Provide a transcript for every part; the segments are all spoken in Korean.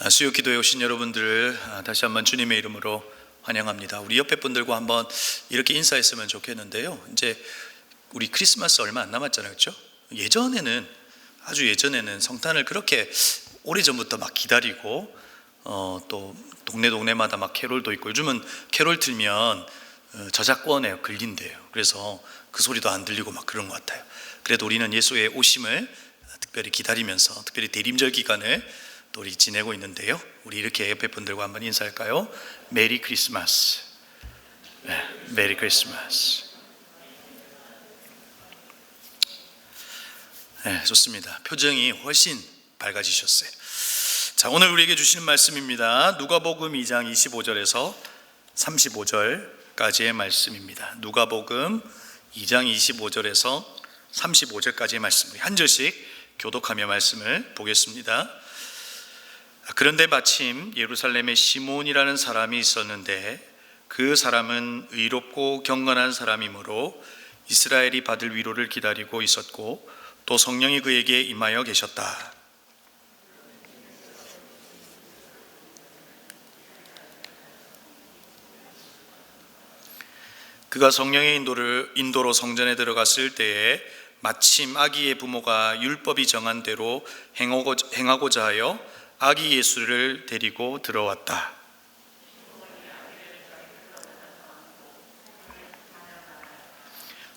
수요 기도에 오신 여러분들을 다시 한번 주님의 이름으로 환영합니다. 우리 옆에 분들과 한번 이렇게 인사했으면 좋겠는데요. 이제 우리 크리스마스 얼마 안 남았잖아요, 그렇죠? 아주 예전에는 성탄을 그렇게 오래전부터 막 기다리고 또 동네마다 막 캐롤도 있고, 요즘은 캐롤 틀면 저작권에 걸린대요. 그래서 그 소리도 안 들리고 막 그런 것 같아요. 그래도 우리는 예수의 오심을 특별히 기다리면서, 특별히 대림절 기간을 또 우리 지내고 있는데요. 우리 이렇게 옆에 분들과 한번 인사할까요? 메리 크리스마스. 메리 크리스마스. 좋습니다. 표정이 훨씬 밝아지셨어요. 자, 오늘 우리에게 주시는 말씀입니다. 누가복음 2장 25절에서 35절까지의 말씀입니다. 누가복음 2장 25절에서 35절까지의 말씀, 한 절씩 교독하며 말씀을 보겠습니다. 그런데 마침 예루살렘에 시몬이라는 사람이 있었는데, 그 사람은 의롭고 경건한 사람이므로 이스라엘이 받을 위로를 기다리고 있었고, 또 성령이 그에게 임하여 계셨다. 그가 성령의 인도로 성전에 들어갔을 때에 마침 아기의 부모가 율법이 정한 대로 행하고자 하여 아기 예수를 데리고 들어왔다.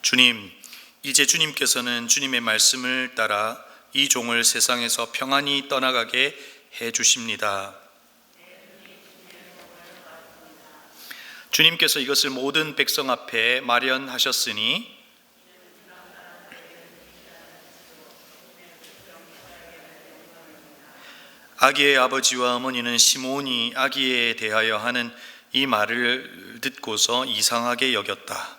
주님, 이제 주님께서는 주님의 말씀을 따라 이 종을 세상에서 평안히 떠나가게 해 주십니다. 주님께서 이것을 모든 백성 앞에 마련하셨으니 아기의 아버지와 어머니는 시몬이 아기에 대하여 하는 이 말을 듣고서 이상하게 여겼다.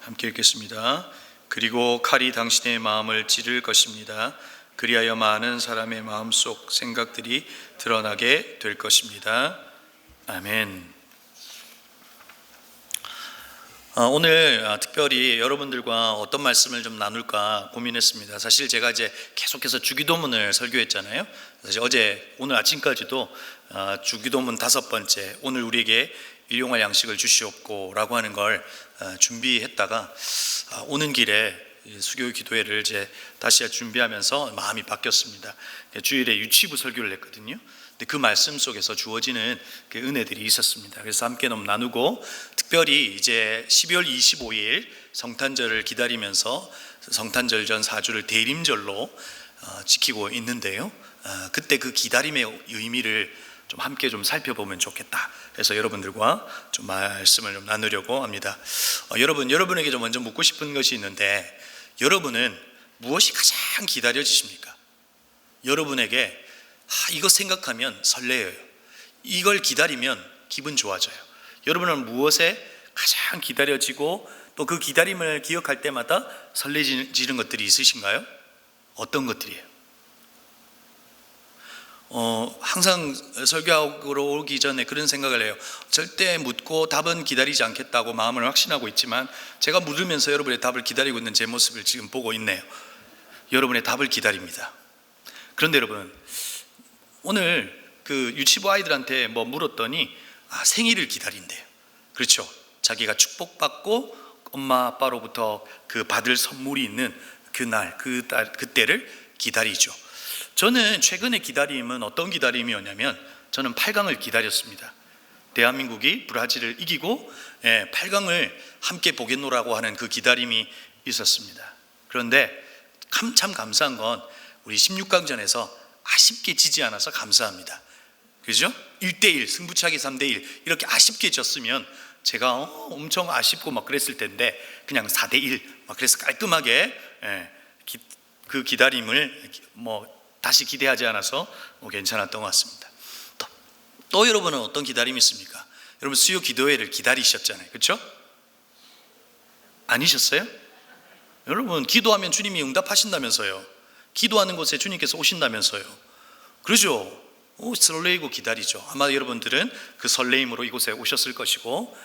함께 읽겠습니다. 그리고 칼이 당신의 마음을 찌를 것입니다. 그리하여 많은 사람의 마음속 생각들이 드러나게 될 것입니다. 아멘. 오늘 특별히 여러분들과 어떤 말씀을 좀 나눌까 고민했습니다. 사실 제가 이제 계속해서 주기도문을 설교했잖아요. 사실 오늘 아침까지도 주기도문 5번째, 오늘 우리에게 일용할 양식을 주시옵고 라고 하는 걸 준비했다가 오는 길에 수교 기도회를 이제 다시 준비하면서 마음이 바뀌었습니다. 주일에 유치부 설교를 했거든요. 근데 그 말씀 속에서 주어지는 그 은혜들이 있었습니다. 그래서 함께 너무 나누고, 특별히 이제 12월 25일 성탄절을 기다리면서 성탄절 전 4주를 대림절로 지키고 있는데요. 그때 그 기다림의 의미를 좀 함께 좀 살펴보면 좋겠다. 그래서 여러분들과 좀 말씀을 좀 나누려고 합니다. 여러분에게 좀 먼저 묻고 싶은 것이 있는데, 여러분은 무엇이 가장 기다려지십니까? 여러분에게 이거 생각하면 설레어요. 이걸 기다리면 기분 좋아져요. 여러분은 무엇에 가장 기다려지고 또 그 기다림을 기억할 때마다 설레지는 것들이 있으신가요? 어떤 것들이에요? 항상 설교하러 오기 전에 그런 생각을 해요. 절대 묻고 답은 기다리지 않겠다고 마음을 확신하고 있지만, 제가 물으면서 여러분의 답을 기다리고 있는 제 모습을 지금 보고 있네요. 여러분의 답을 기다립니다. 그런데 여러분, 오늘 그 유치부 아이들한테 뭐 물었더니 생일을 기다린대요. 그렇죠? 자기가 축복받고 엄마 아빠로부터 그 받을 선물이 있는 그날, 그때를 기다리죠. 저는 최근에 기다림은 어떤 기다림이었냐면, 저는 8강을 기다렸습니다. 대한민국이 브라질을 이기고 8강을 함께 보겠노라고 하는 그 기다림이 있었습니다. 그런데 참 감사한 건 우리 16강전에서 아쉽게 지지 않아서 감사합니다. 그죠? 1대1 승부차기 3대1 이렇게 아쉽게 졌으면 제가 엄청 아쉽고 막 그랬을 텐데, 그냥 4대1 막 그래서 깔끔하게 그 기다림을 다시 기대하지 않아서 괜찮았던 것 같습니다. 또 여러분은 어떤 기다림이 있습니까? 여러분 수요 기도회를 기다리셨잖아요, 그렇죠? 아니셨어요? 여러분 기도하면 주님이 응답하신다면서요. 기도하는 곳에 주님께서 오신다면서요. 그러죠. 설레이고 기다리죠. 아마 여러분들은 그 설레임으로 이곳에 오셨을 것이고,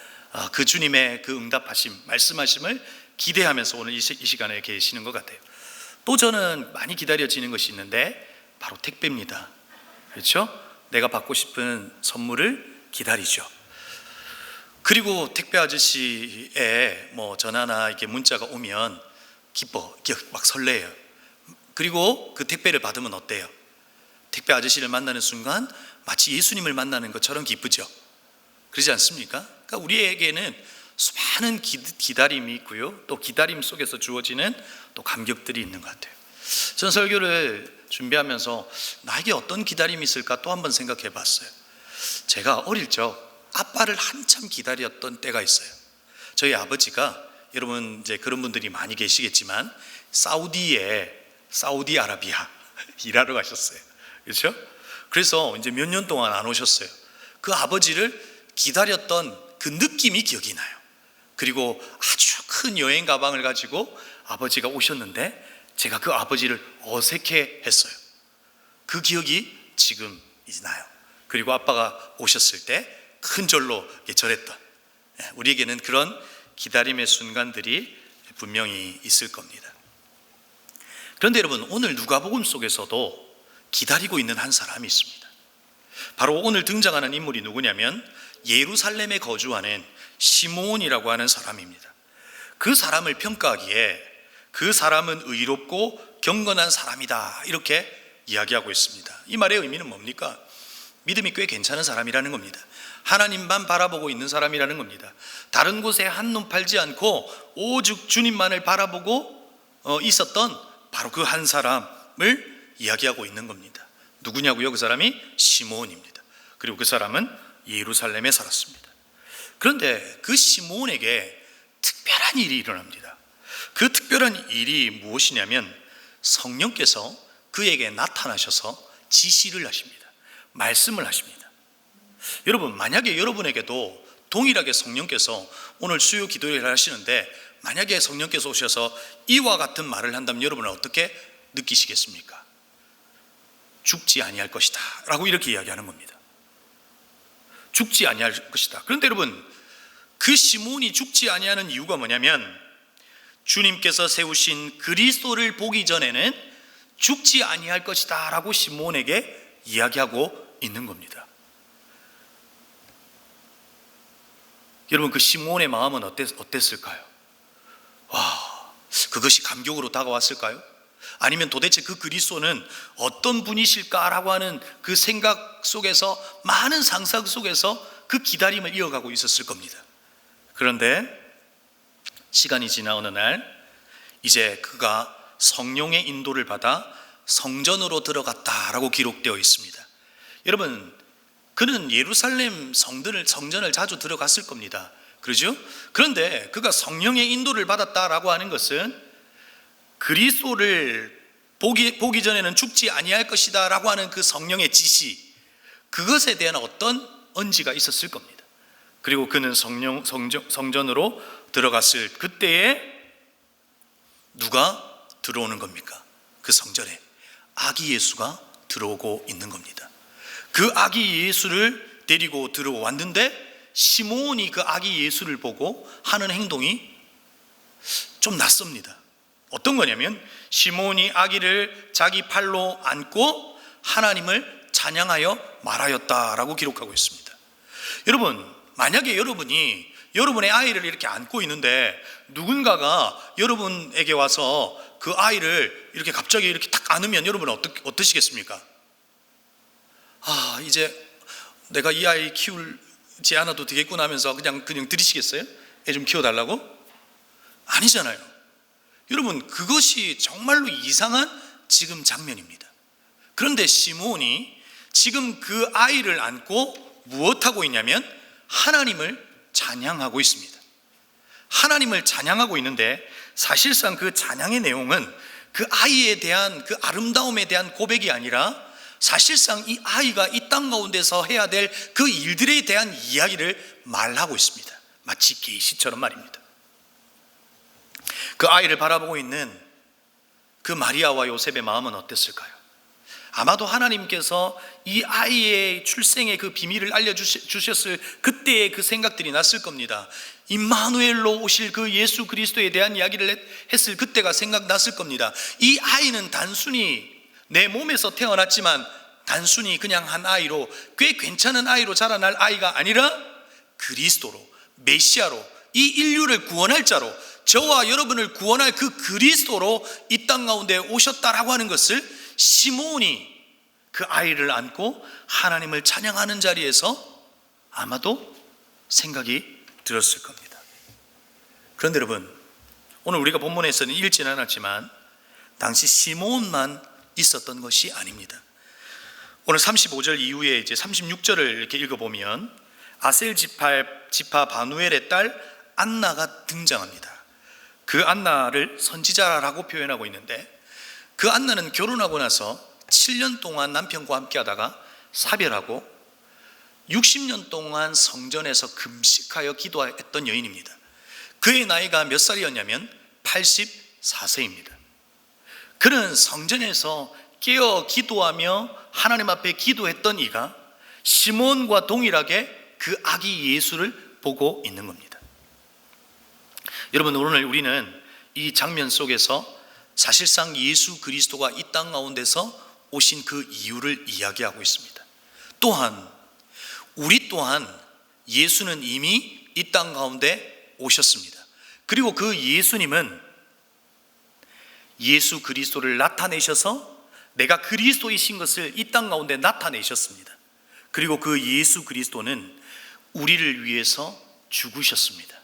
그 주님의 그 응답하심, 말씀하심을 기대하면서 오늘 이 시간에 계시는 것 같아요. 또 저는 많이 기다려지는 것이 있는데 바로 택배입니다. 그렇죠? 내가 받고 싶은 선물을 기다리죠. 그리고 택배 아저씨의 전화나 이렇게 문자가 오면 기뻐, 막 설레요. 그리고 그 택배를 받으면 어때요? 택배 아저씨를 만나는 순간 마치 예수님을 만나는 것처럼 기쁘죠. 그러지 않습니까? 그러니까 우리에게는 수많은 기다림이 있고요, 또 기다림 속에서 주어지는 또 감격들이 있는 것 같아요. 전 설교를 준비하면서 나에게 어떤 기다림이 있을까 또 한번 생각해 봤어요. 제가 어릴 적 아빠를 한참 기다렸던 때가 있어요. 저희 아버지가, 여러분 이제 그런 분들이 많이 계시겠지만, 사우디아라비아 일하러 가셨어요. 그렇죠? 그래서 이제 몇 년 동안 안 오셨어요. 그 아버지를 기다렸던 그 느낌이 기억이 나요. 그리고 아주 큰 여행 가방을 가지고 아버지가 오셨는데 제가 그 아버지를 어색해 했어요. 그 기억이 지금 나요. 그리고 아빠가 오셨을 때 큰 절로 절했던, 우리에게는 그런 기다림의 순간들이 분명히 있을 겁니다. 그런데 여러분, 오늘 누가복음 속에서도 기다리고 있는 한 사람이 있습니다. 바로 오늘 등장하는 인물이 누구냐면 예루살렘에 거주하는 시므온이라고 하는 사람입니다. 그 사람을 평가하기에 그 사람은 의롭고 경건한 사람이다, 이렇게 이야기하고 있습니다. 이 말의 의미는 뭡니까? 믿음이 꽤 괜찮은 사람이라는 겁니다. 하나님만 바라보고 있는 사람이라는 겁니다. 다른 곳에 한눈 팔지 않고 오직 주님만을 바라보고 있었던 바로 그 한 사람을 이야기하고 있는 겁니다. 누구냐고요? 그 사람이 시므온입니다. 그리고 그 사람은 예루살렘에 살았습니다. 그런데 그 시므온에게 특별한 일이 일어납니다. 그 특별한 일이 무엇이냐면 성령께서 그에게 나타나셔서 지시를 하십니다. 말씀을 하십니다. 여러분, 만약에 여러분에게도 동일하게 성령께서 오늘 수요 기도를 하시는데 만약에 성령께서 오셔서 이와 같은 말을 한다면 여러분은 어떻게 느끼시겠습니까? 죽지 아니할 것이다 라고 이렇게 이야기하는 겁니다. 죽지 아니할 것이다. 그런데 여러분, 그 시므온이 죽지 아니하는 이유가 뭐냐면 주님께서 세우신 그리스도를 보기 전에는 죽지 아니할 것이다 라고 시므온에게 이야기하고 있는 겁니다. 여러분, 그 시므온의 마음은 어땠을까요? 와, 그것이 감격으로 다가왔을까요? 아니면 도대체 그 그리스도는 어떤 분이실까라고 하는 그 생각 속에서, 많은 상상 속에서 그 기다림을 이어가고 있었을 겁니다. 그런데 시간이 지나 어느 날 이제 그가 성령의 인도를 받아 성전으로 들어갔다라고 기록되어 있습니다. 여러분, 그는 예루살렘 성전을 자주 들어갔을 겁니다. 그렇죠? 그런데 그가 성령의 인도를 받았다라고 하는 것은 그리스도를 보기 전에는 죽지 아니할 것이다 라고 하는 그 성령의 지시, 그것에 대한 어떤 언지가 있었을 겁니다. 그리고 그는 성전으로 들어갔을 그때에 누가 들어오는 겁니까? 그 성전에 아기 예수가 들어오고 있는 겁니다. 그 아기 예수를 데리고 들어왔는데 시므온이 그 아기 예수를 보고 하는 행동이 좀 낯섭니다. 어떤 거냐면 시므온이 아기를 자기 팔로 안고 하나님을 찬양하여 말하였다라고 기록하고 있습니다. 여러분, 만약에 여러분이 여러분의 아이를 이렇게 안고 있는데 누군가가 여러분에게 와서 그 아이를 이렇게 갑자기 이렇게 딱 안으면 여러분은 어떠시겠습니까? 이제 내가 이 아이 키우지 않아도 되겠구나 하면서 그냥 들이시겠어요? 애 좀 키워달라고? 아니잖아요. 여러분, 그것이 정말로 이상한 지금 장면입니다. 그런데 시므온이 지금 그 아이를 안고 무엇하고 있냐면 하나님을 찬양하고 있습니다. 하나님을 찬양하고 있는데 사실상 그 찬양의 내용은 그 아이에 대한 그 아름다움에 대한 고백이 아니라 사실상 이 아이가 이 땅 가운데서 해야 될 그 일들에 대한 이야기를 말하고 있습니다. 마치 계시처럼 말입니다. 그 아이를 바라보고 있는 그 마리아와 요셉의 마음은 어땠을까요? 아마도 하나님께서 이 아이의 출생의 그 비밀을 알려주셨을 그때의 그 생각들이 났을 겁니다. 임마누엘로 오실 그 예수 그리스도에 대한 이야기를 했을 그때가 생각났을 겁니다. 이 아이는 단순히 내 몸에서 태어났지만 단순히 그냥 한 아이로, 꽤 괜찮은 아이로 자라날 아이가 아니라 그리스도로, 메시아로, 이 인류를 구원할 자로, 저와 여러분을 구원할 그 그리스도로 이 땅 가운데 오셨다라고 하는 것을 시므온이 그 아이를 안고 하나님을 찬양하는 자리에서 아마도 생각이 들었을 겁니다. 그런데 여러분, 오늘 우리가 본문에서는 읽지는 않았지만 당시 시므온만 있었던 것이 아닙니다. 오늘 35절 이후에 이제 36절을 이렇게 읽어보면 아셀 지파 바누엘의 딸 안나가 등장합니다. 그 안나를 선지자라고 표현하고 있는데, 그 안나는 결혼하고 나서 7년 동안 남편과 함께 하다가 사별하고 60년 동안 성전에서 금식하여 기도했던 여인입니다. 그의 나이가 몇 살이었냐면 84세입니다. 그는 성전에서 깨어 기도하며 하나님 앞에 기도했던 이가 시몬과 동일하게 그 아기 예수를 보고 있는 겁니다. 여러분, 오늘 우리는 이 장면 속에서 사실상 예수 그리스도가 이 땅 가운데서 오신 그 이유를 이야기하고 있습니다. 또한 우리 또한 예수는 이미 이 땅 가운데 오셨습니다. 그리고 그 예수님은 예수 그리스도를 나타내셔서 내가 그리스도이신 것을 이 땅 가운데 나타내셨습니다. 그리고 그 예수 그리스도는 우리를 위해서 죽으셨습니다.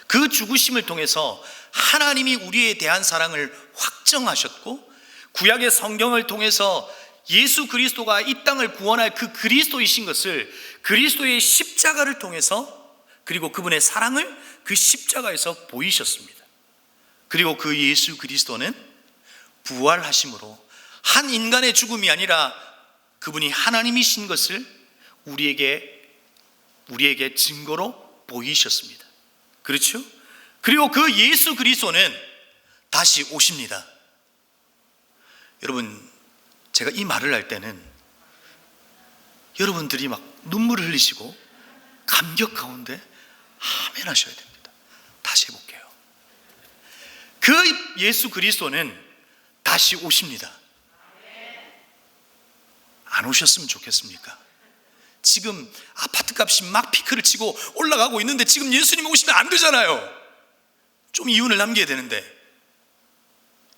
그 죽으심을 통해서 하나님이 우리에 대한 사랑을 확정하셨고, 구약의 성경을 통해서 예수 그리스도가 이 땅을 구원할 그 그리스도이신 것을 그리스도의 십자가를 통해서, 그리고 그분의 사랑을 그 십자가에서 보이셨습니다. 그리고 그 예수 그리스도는 부활하심으로 한 인간의 죽음이 아니라 그분이 하나님이신 것을 우리에게 증거로 보이셨습니다. 그렇죠? 그리고 그 예수 그리스도는 다시 오십니다. 여러분, 제가 이 말을 할 때는 여러분들이 막 눈물을 흘리시고 감격 가운데 아멘 하셔야 됩니다. 다시 해볼게요. 그 예수 그리스도는 다시 오십니다. 안 오셨으면 좋겠습니까? 지금 아파트 값이 막 피크를 치고 올라가고 있는데 지금 예수님이 오시면 안 되잖아요. 좀 이윤을 남겨야 되는데,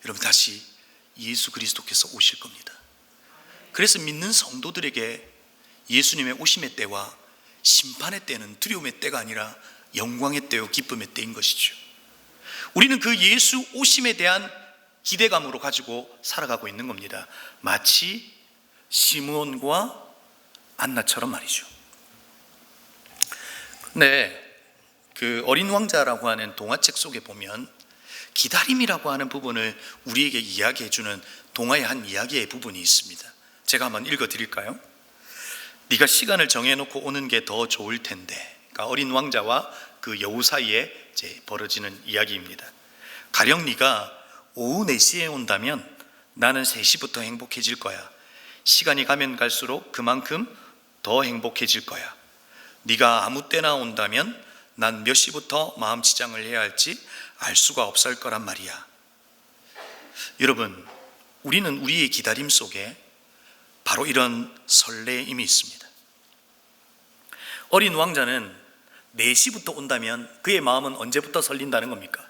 여러분, 다시 예수 그리스도께서 오실 겁니다. 그래서 믿는 성도들에게 예수님의 오심의 때와 심판의 때는 두려움의 때가 아니라 영광의 때요 기쁨의 때인 것이죠. 우리는 그 예수 오심에 대한 기대감으로 가지고 살아가고 있는 겁니다. 마치 시므온과 안나처럼 말이죠. 근데 그 어린 왕자라고 하는 동화책 속에 보면 기다림이라고 하는 부분을 우리에게 이야기해주는 동화의 한 이야기의 부분이 있습니다. 제가 한번 읽어드릴까요? 네가 시간을 정해놓고 오는 게 더 좋을 텐데. 그러니까 어린 왕자와 그 여우 사이에 이제 벌어지는 이야기입니다. 가령 네가 오후 4시에 온다면 나는 3시부터 행복해질 거야. 시간이 가면 갈수록 그만큼 더 행복해질 거야. 네가 아무 때나 온다면 난 몇 시부터 마음 치장을 해야 할지 알 수가 없을 거란 말이야. 여러분, 우리는 우리의 기다림 속에 바로 이런 설레임이 있습니다. 어린 왕자는 4시부터 온다면 그의 마음은 언제부터 설린다는 겁니까?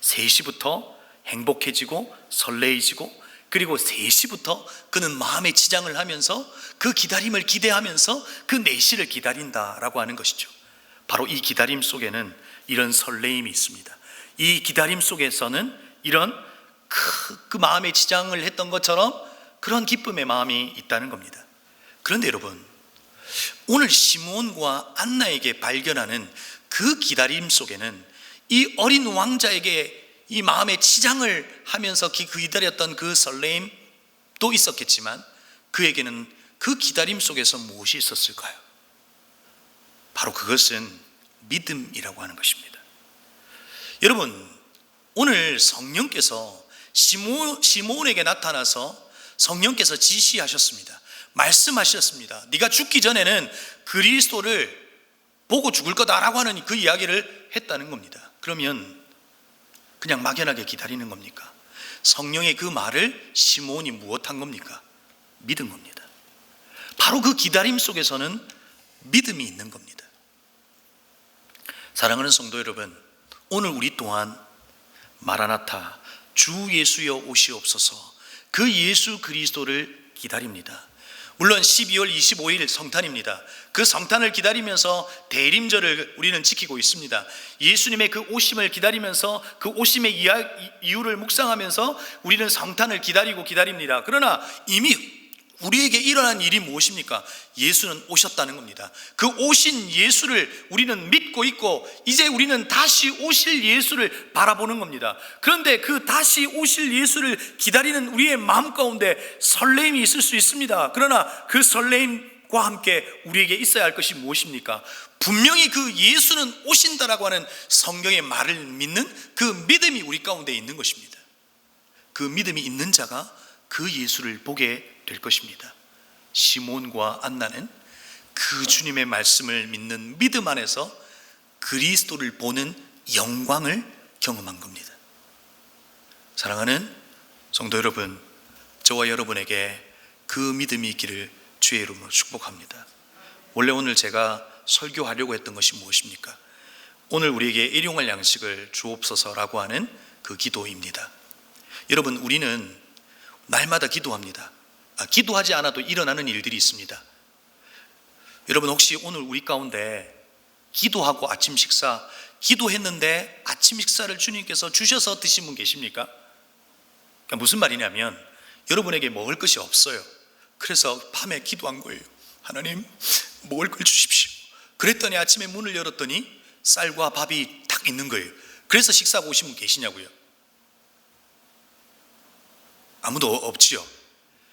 3시부터 행복해지고 설레이지고, 그리고 3시부터 그는 마음의 치장을 하면서 그 기다림을 기대하면서 그 4시를 기다린다라고 하는 것이죠. 바로 이 기다림 속에는 이런 설레임이 있습니다. 이 기다림 속에서는 이런 그 마음의 치장을 했던 것처럼 그런 기쁨의 마음이 있다는 겁니다. 그런데 여러분, 오늘 시므온과 안나에게 발견하는 그 기다림 속에는 이 어린 왕자에게 이 마음의 치장을 하면서 기다렸던 그 설레임도 있었겠지만, 그에게는 그 기다림 속에서 무엇이 있었을까요? 바로 그것은 믿음이라고 하는 것입니다. 여러분, 오늘 성령께서 시므온에게 나타나서 성령께서 지시하셨습니다. 말씀하셨습니다. 네가 죽기 전에는 그리스도를 보고 죽을 거다라고 하는 그 이야기를 했다는 겁니다. 그러면 그냥 막연하게 기다리는 겁니까? 성령의 그 말을 시몬이 무엇한 겁니까? 믿은 겁니다. 바로 그 기다림 속에서는 믿음이 있는 겁니다. 사랑하는 성도 여러분, 오늘 우리 또한 마라나타, 주 예수여 오시옵소서, 그 예수 그리스도를 기다립니다. 물론 12월 25일 성탄입니다. 그 성탄을 기다리면서 대림절을 우리는 지키고 있습니다. 예수님의 그 오심을 기다리면서 그 오심의 이유를 묵상하면서 우리는 성탄을 기다립니다. 그러나 이미 우리에게 일어난 일이 무엇입니까? 예수는 오셨다는 겁니다. 그 오신 예수를 우리는 믿고 있고 이제 우리는 다시 오실 예수를 바라보는 겁니다. 그런데 그 다시 오실 예수를 기다리는 우리의 마음 가운데 설레임이 있을 수 있습니다. 그러나 그 설레임과 함께 우리에게 있어야 할 것이 무엇입니까? 분명히 그 예수는 오신다라고 하는 성경의 말을 믿는 그 믿음이 우리 가운데 있는 것입니다. 그 믿음이 있는 자가 그 예수를 보게 될 것입니다. 시몬과 안나는 그 주님의 말씀을 믿는 믿음 안에서 그리스도를 보는 영광을 경험한 겁니다. 사랑하는 성도 여러분, 저와 여러분에게 그 믿음이 있기를 주의 이름으로 축복합니다. 원래 오늘 제가 설교하려고 했던 것이 무엇입니까? 오늘 우리에게 일용할 양식을 주옵소서라고 하는 그 기도입니다. 여러분, 우리는 날마다 기도합니다. 기도하지 않아도 일어나는 일들이 있습니다. 여러분, 혹시 오늘 우리 가운데 기도하고 아침 식사, 기도했는데 아침 식사를 주님께서 주셔서 드신 분 계십니까? 그러니까 무슨 말이냐면 여러분에게 먹을 것이 없어요. 그래서 밤에 기도한 거예요. 하나님, 먹을 걸 주십시오. 그랬더니 아침에 문을 열었더니 쌀과 밥이 딱 있는 거예요. 그래서 식사하고 오신 분 계시냐고요? 아무도 없지요.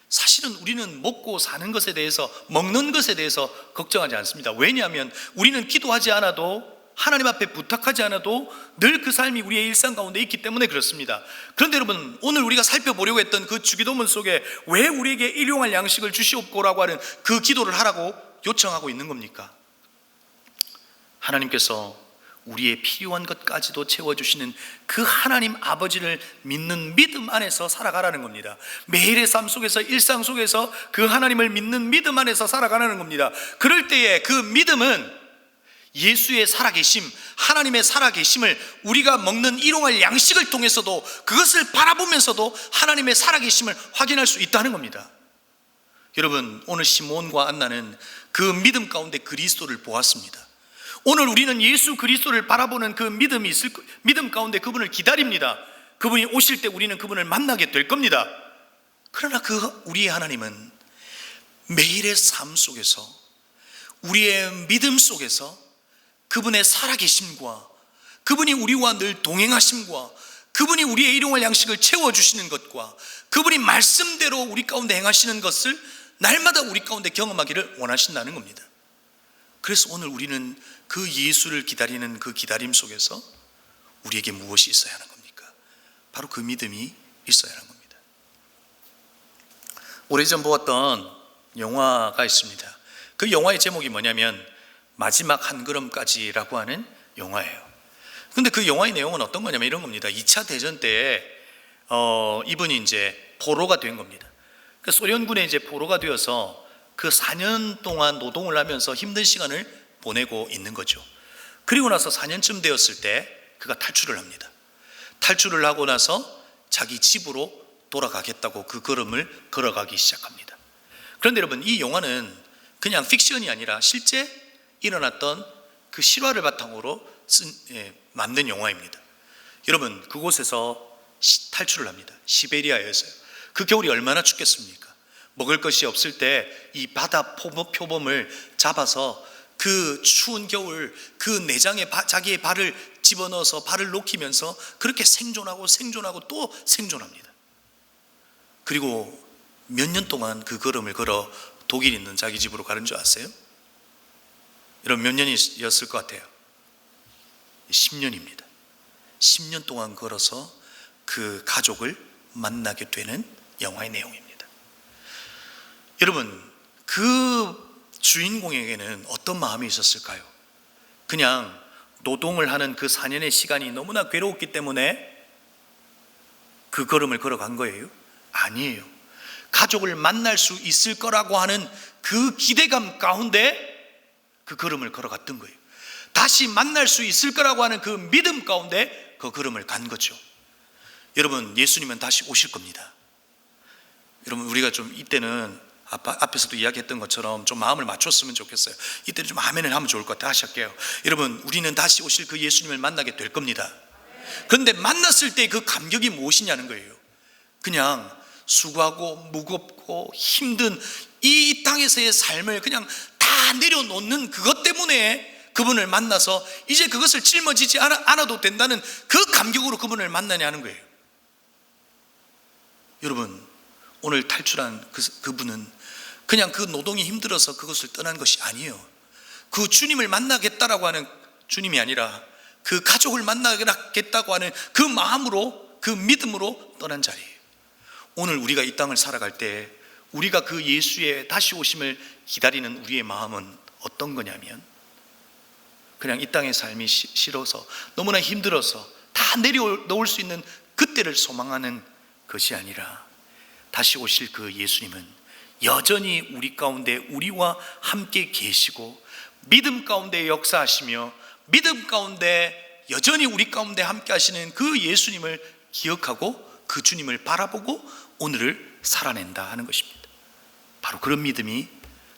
사실은 우리는 먹고 사는 것에 대해서, 먹는 것에 대해서 걱정하지 않습니다. 왜냐하면 우리는 기도하지 않아도, 하나님 앞에 부탁하지 않아도 늘 그 삶이 우리의 일상 가운데 있기 때문에 그렇습니다. 그런데 여러분, 오늘 우리가 살펴보려고 했던 그 주기도문 속에 왜 우리에게 일용할 양식을 주시옵고라고 하는 그 기도를 하라고 요청하고 있는 겁니까? 하나님께서 우리의 필요한 것까지도 채워주시는 그 하나님 아버지를 믿는 믿음 안에서 살아가라는 겁니다. 매일의 삶 속에서, 일상 속에서 그 하나님을 믿는 믿음 안에서 살아가라는 겁니다. 그럴 때에 그 믿음은 예수의 살아계심, 하나님의 살아계심을 우리가 먹는 일용할 양식을 통해서도, 그것을 바라보면서도 하나님의 살아계심을 확인할 수 있다는 겁니다. 여러분, 오늘 시몬과 안나는 그 믿음 가운데 그리스도를 보았습니다. 오늘 우리는 예수 그리스도를 바라보는 그 믿음 가운데 그분을 기다립니다. 그분이 오실 때 우리는 그분을 만나게 될 겁니다. 그러나 그 우리의 하나님은 매일의 삶 속에서, 우리의 믿음 속에서 그분의 살아계심과 그분이 우리와 늘 동행하심과 그분이 우리의 일용할 양식을 채워주시는 것과 그분이 말씀대로 우리 가운데 행하시는 것을 날마다 우리 가운데 경험하기를 원하신다는 겁니다. 그래서 오늘 우리는 그 예수를 기다리는 그 기다림 속에서 우리에게 무엇이 있어야 하는 겁니까? 바로 그 믿음이 있어야 하는 겁니다. 오래전 보았던 영화가 있습니다. 그 영화의 제목이 뭐냐면 마지막 한 걸음까지라고 하는 영화예요. 근데 그 영화의 내용은 어떤 거냐면 이런 겁니다. 2차 대전 때 이분이 이제 포로가 된 겁니다. 그 소련군에 이제 포로가 되어서 그 4년 동안 노동을 하면서 힘든 시간을 보내고 있는 거죠. 그리고 나서 4년쯤 되었을 때 그가 탈출을 합니다. 탈출을 하고 나서 자기 집으로 돌아가겠다고 그 걸음을 걸어가기 시작합니다. 그런데 여러분, 이 영화는 그냥 픽션이 아니라 실제 일어났던 그 실화를 바탕으로 만든 영화입니다. 여러분, 그곳에서 탈출을 합니다. 시베리아에서요. 그 겨울이 얼마나 춥겠습니까? 먹을 것이 없을 때 이 바다 표범을 잡아서 그 추운 겨울 그 내장에 자기의 발을 집어넣어서 발을 녹이면서 그렇게 생존하고 또 생존합니다. 그리고 몇 년 동안 그 걸음을 걸어 독일에 있는 자기 집으로 가는 줄 아세요? 여러분, 몇 년이었을 것 같아요? 10년입니다. 10년 동안 걸어서 그 가족을 만나게 되는 영화의 내용입니다. 여러분, 그 주인공에게는 어떤 마음이 있었을까요? 그냥 노동을 하는 그 4년의 시간이 너무나 괴로웠기 때문에 그 걸음을 걸어간 거예요? 아니에요. 가족을 만날 수 있을 거라고 하는 그 기대감 가운데 그 걸음을 걸어갔던 거예요. 다시 만날 수 있을 거라고 하는 그 믿음 가운데 그 걸음을 간 거죠. 여러분, 예수님은 다시 오실 겁니다. 여러분, 우리가 좀 이때는 앞에서도 이야기했던 것처럼 좀 마음을 맞췄으면 좋겠어요. 이때는 좀 아멘을 하면 좋을 것 같아요. 다시 할게요. 여러분, 우리는 다시 오실 그 예수님을 만나게 될 겁니다. 그런데 만났을 때 그 감격이 무엇이냐는 거예요. 그냥 수고하고 무겁고 힘든 이 땅에서의 삶을 그냥 다 내려놓는 그것 때문에 그분을 만나서 이제 그것을 짊어지지 않아도 된다는 그 감격으로 그분을 만나냐는 거예요. 여러분, 오늘 탈출한 그분은 그냥 그 노동이 힘들어서 그것을 떠난 것이 아니에요. 그 주님을 만나겠다라고 하는 주님이 아니라 그 가족을 만나겠다고 하는 그 마음으로, 그 믿음으로 떠난 자리예요. 오늘 우리가 이 땅을 살아갈 때 우리가 그 예수의 다시 오심을 기다리는 우리의 마음은 어떤 거냐면, 그냥 이 땅의 삶이 싫어서 너무나 힘들어서 다 내려놓을 수 있는 그때를 소망하는 것이 아니라, 다시 오실 그 예수님은 여전히 우리 가운데 우리와 함께 계시고 믿음 가운데 역사하시며 믿음 가운데 여전히 우리 가운데 함께 하시는 그 예수님을 기억하고 그 주님을 바라보고 오늘을 살아낸다 하는 것입니다. 바로 그런 믿음이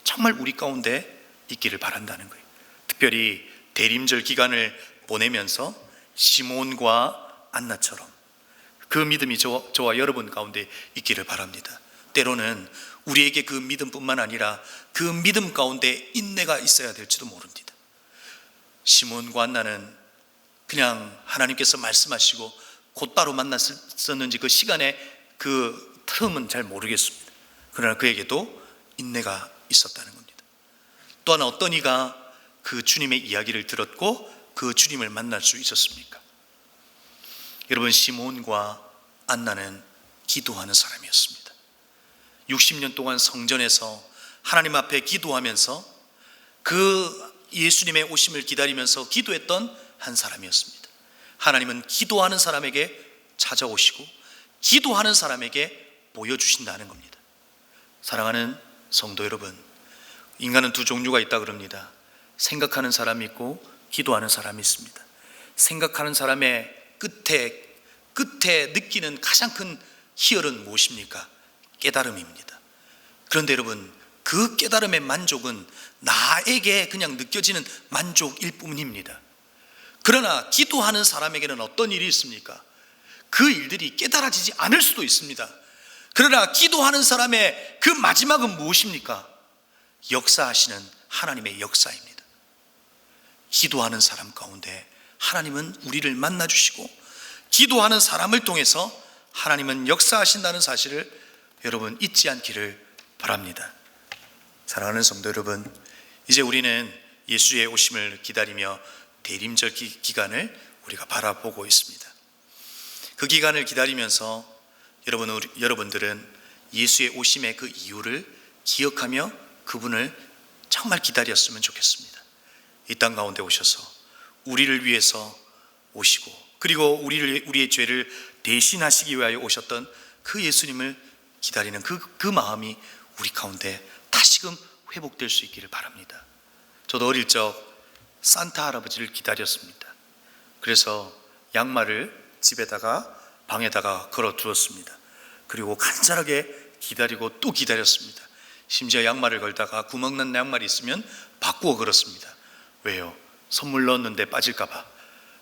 정말 우리 가운데 있기를 바란다는 거예요. 특별히 대림절 기간을 보내면서 시몬과 안나처럼 그 믿음이 저와 여러분 가운데 있기를 바랍니다. 때로는 우리에게 그 믿음뿐만 아니라 그 믿음 가운데 인내가 있어야 될지도 모릅니다. 시몬과 안나는 그냥 하나님께서 말씀하시고 곧바로 만났었는지 그 시간에 그 틈은 잘 모르겠습니다. 그러나 그에게도 인내가 있었다는 겁니다. 또 하나, 어떤 이가 그 주님의 이야기를 들었고 그 주님을 만날 수 있었습니까? 여러분, 시몬과 안나는 기도하는 사람이었습니다. 60년 동안 성전에서 하나님 앞에 기도하면서 그 예수님의 오심을 기다리면서 기도했던 한 사람이었습니다. 하나님은 기도하는 사람에게 찾아오시고 기도하는 사람에게 보여주신다는 겁니다. 사랑하는 성도 여러분, 인간은 두 종류가 있다 그럽니다. 생각하는 사람이 있고 기도하는 사람이 있습니다. 생각하는 사람의 끝에 느끼는 가장 큰 희열은 무엇입니까? 깨달음입니다. 그런데 여러분, 그 깨달음의 만족은 나에게 그냥 느껴지는 만족일 뿐입니다. 그러나 기도하는 사람에게는 어떤 일이 있습니까? 그 일들이 깨달아지지 않을 수도 있습니다. 그러나 기도하는 사람의 그 마지막은 무엇입니까? 역사하시는 하나님의 역사입니다. 기도하는 사람 가운데 하나님은 우리를 만나주시고 기도하는 사람을 통해서 하나님은 역사하신다는 사실을 여러분 잊지 않기를 바랍니다. 사랑하는 성도 여러분, 이제 우리는 예수의 오심을 기다리며 대림절 기간을 우리가 바라보고 있습니다. 그 기간을 기다리면서 여러분들은 예수의 오심의 그 이유를 기억하며 그분을 정말 기다렸으면 좋겠습니다. 이 땅 가운데 오셔서 우리를 위해서 오시고 그리고 우리의 죄를 대신하시기 위하여 오셨던 그 예수님을 기다리는 그 마음이 우리 가운데 다시금 회복될 수 있기를 바랍니다. 저도 어릴 적 산타 할아버지를 기다렸습니다. 그래서 양말을 집에다가 방에다가 걸어 두었습니다. 그리고 간절하게 기다리고 또 기다렸습니다. 심지어 양말을 걸다가 구멍난 양말이 있으면 바꾸어 걸었습니다. 왜요? 선물 넣었는데 빠질까봐.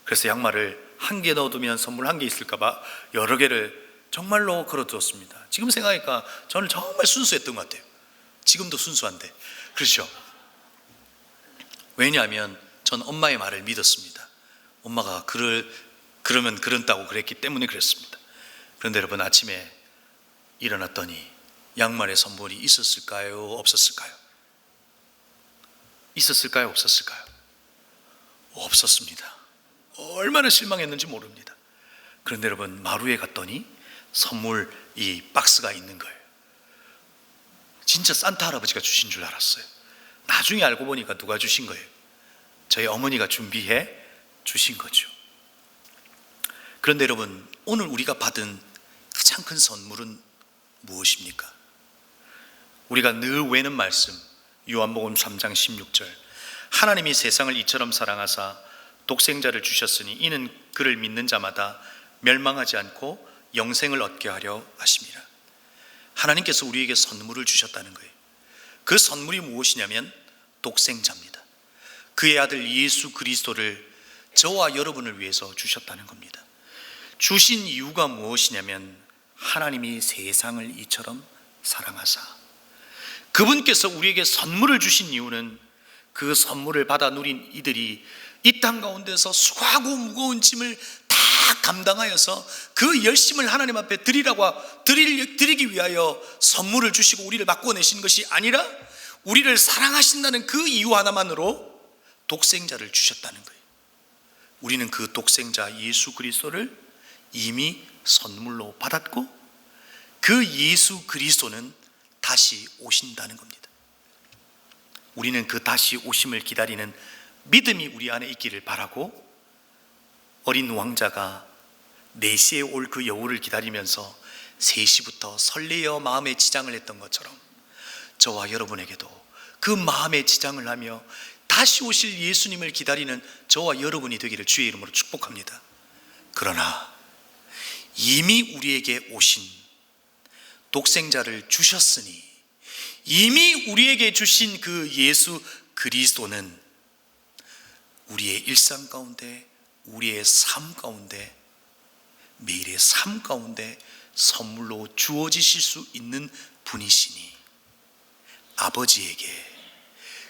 그래서 양말을 한 개 넣어두면 선물 한 개 있을까봐 여러 개를 정말로 걸어두었습니다. 지금 생각하니까 저는 정말 순수했던 것 같아요. 지금도 순수한데. 그렇죠? 왜냐하면 전 엄마의 말을 믿었습니다. 엄마가 그러면 그런다고 그랬기 때문에 그랬습니다. 그런데 여러분, 아침에 일어났더니 양말에 선물이 있었을까요? 없었을까요? 있었을까요? 없었을까요? 없었습니다. 얼마나 실망했는지 모릅니다. 그런데 여러분, 마루에 갔더니 선물 이 박스가 있는 거예요. 진짜 산타 할아버지가 주신 줄 알았어요. 나중에 알고 보니까 누가 주신 거예요? 저희 어머니가 준비해 주신 거죠. 그런데 여러분, 오늘 우리가 받은 가장 큰 선물은 무엇입니까? 우리가 늘 외는 말씀, 요한복음 3장 16절, 하나님이 세상을 이처럼 사랑하사 독생자를 주셨으니 이는 그를 믿는 자마다 멸망하지 않고 영생을 얻게 하려 하심이라. 하나님께서 우리에게 선물을 주셨다는 거예요. 그 선물이 무엇이냐면 독생자입니다. 그의 아들 예수 그리스도를 저와 여러분을 위해서 주셨다는 겁니다. 주신 이유가 무엇이냐면 하나님이 세상을 이처럼 사랑하사, 그분께서 우리에게 선물을 주신 이유는 그 선물을 받아 누린 이들이 이 땅 가운데서 수고하고 무거운 짐을 다 감당하여서 그 열심을 하나님 앞에 드리기 위하여 선물을 주시고 우리를 바꿔내신 것이 아니라 우리를 사랑하신다는 그 이유 하나만으로 독생자를 주셨다는 거예요. 우리는 그 독생자 예수 그리스도를 이미 선물로 받았고 그 예수 그리스도는 다시 오신다는 겁니다. 우리는 그 다시 오심을 기다리는 믿음이 우리 안에 있기를 바라고, 어린 왕자가 4시에 올 그 여우를 기다리면서 3시부터 설레어 마음의 지장을 했던 것처럼 저와 여러분에게도 그 마음의 지장을 하며 다시 오실 예수님을 기다리는 저와 여러분이 되기를 주의 이름으로 축복합니다. 그러나 이미 우리에게 오신 독생자를 주셨으니, 이미 우리에게 주신 그 예수 그리스도는 우리의 일상 가운데, 우리의 삶 가운데, 매일의 삶 가운데 선물로 주어지실 수 있는 분이시니 아버지에게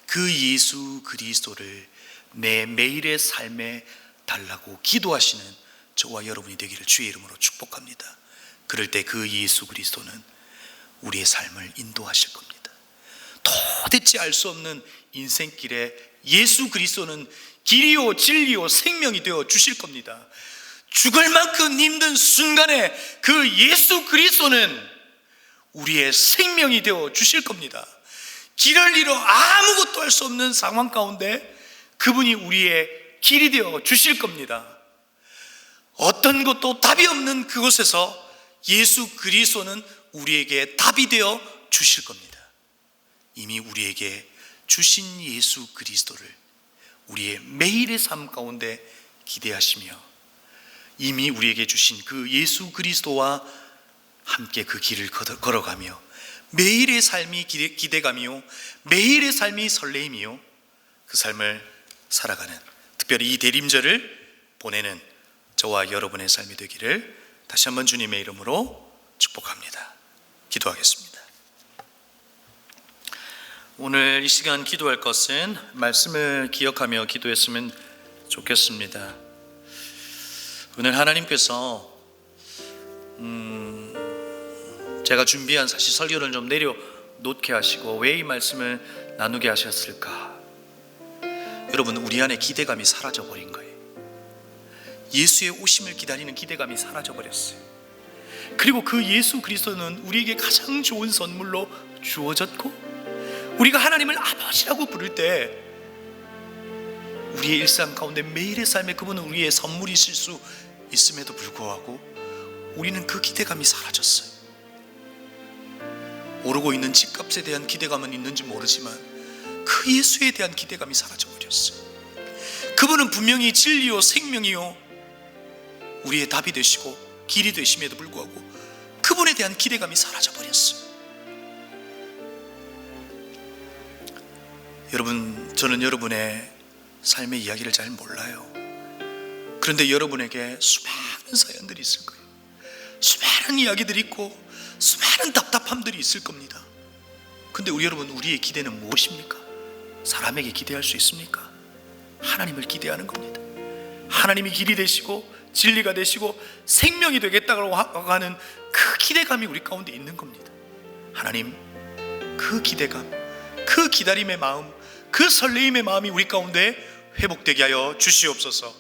그 예수 그리스도를 내 매일의 삶에 달라고 기도하시는 저와 여러분이 되기를 주의 이름으로 축복합니다. 그럴 때 그 예수 그리스도는 우리의 삶을 인도하실 겁니다. 도대체 알 수 없는 인생길에 예수 그리스도는 길이요 진리요 생명이 되어 주실 겁니다. 죽을 만큼 힘든 순간에 그 예수 그리스도는 우리의 생명이 되어 주실 겁니다. 길을 잃어 아무것도 할 수 없는 상황 가운데 그분이 우리의 길이 되어 주실 겁니다. 어떤 것도 답이 없는 그곳에서 예수 그리스도는 우리에게 답이 되어 주실 겁니다. 이미 우리에게 주신 예수 그리스도를 우리의 매일의 삶 가운데 기대하시며 이미 우리에게 주신 그 예수 그리스도와 함께 그 길을 걸어가며 매일의 삶이 기대감이요 매일의 삶이 설레임이요 그 삶을 살아가는, 특별히 이 대림절을 보내는 저와 여러분의 삶이 되기를 다시 한번 주님의 이름으로 축복합니다. 기도하겠습니다. 오늘 이 시간 기도할 것은 말씀을 기억하며 기도했으면 좋겠습니다. 오늘 하나님께서 제가 준비한 사실 설교를 좀 내려놓게 하시고 왜 이 말씀을 나누게 하셨을까? 여러분, 우리 안에 기대감이 사라져버린 거예요. 예수의 오심을 기다리는 기대감이 사라져버렸어요. 그리고 그 예수 그리스도는 우리에게 가장 좋은 선물로 주어졌고, 우리가 하나님을 아버지라고 부를 때 우리의 일상 가운데 매일의 삶에 그분은 우리의 선물이실 수 있음에도 불구하고 우리는 그 기대감이 사라졌어요. 오르고 있는 집값에 대한 기대감은 있는지 모르지만 그 예수에 대한 기대감이 사라져버렸어요. 그분은 분명히 진리요 생명이요 우리의 답이 되시고 길이 되심에도 불구하고 그분에 대한 기대감이 사라져버렸어요. 여러분, 저는 여러분의 삶의 이야기를 잘 몰라요. 그런데 여러분에게 수많은 사연들이 있을 거예요. 수많은 이야기들이 있고 수많은 답답함들이 있을 겁니다. 근데 우리의 기대는 무엇입니까? 사람에게 기대할 수 있습니까? 하나님을 기대하는 겁니다. 하나님이 길이 되시고 진리가 되시고 생명이 되겠다고 하는 그 기대감이 우리 가운데 있는 겁니다. 하나님, 그 기대감, 그 기다림의 마음, 그 설레임의 마음이 우리 가운데 회복되게 하여 주시옵소서.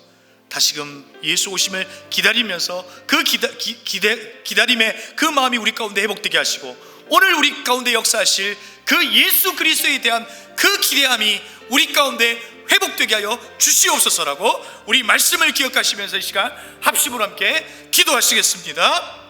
다시금 예수 오심을 기다리면서 그 기다림의 그 마음이 우리 가운데 회복되게 하시고 오늘 우리 가운데 역사하실 그 예수 그리스도에 대한 그 기대함이 우리 가운데 회복되게 하여 주시옵소서라고 우리 말씀을 기억하시면서 이 시간 합심으로 함께 기도하시겠습니다.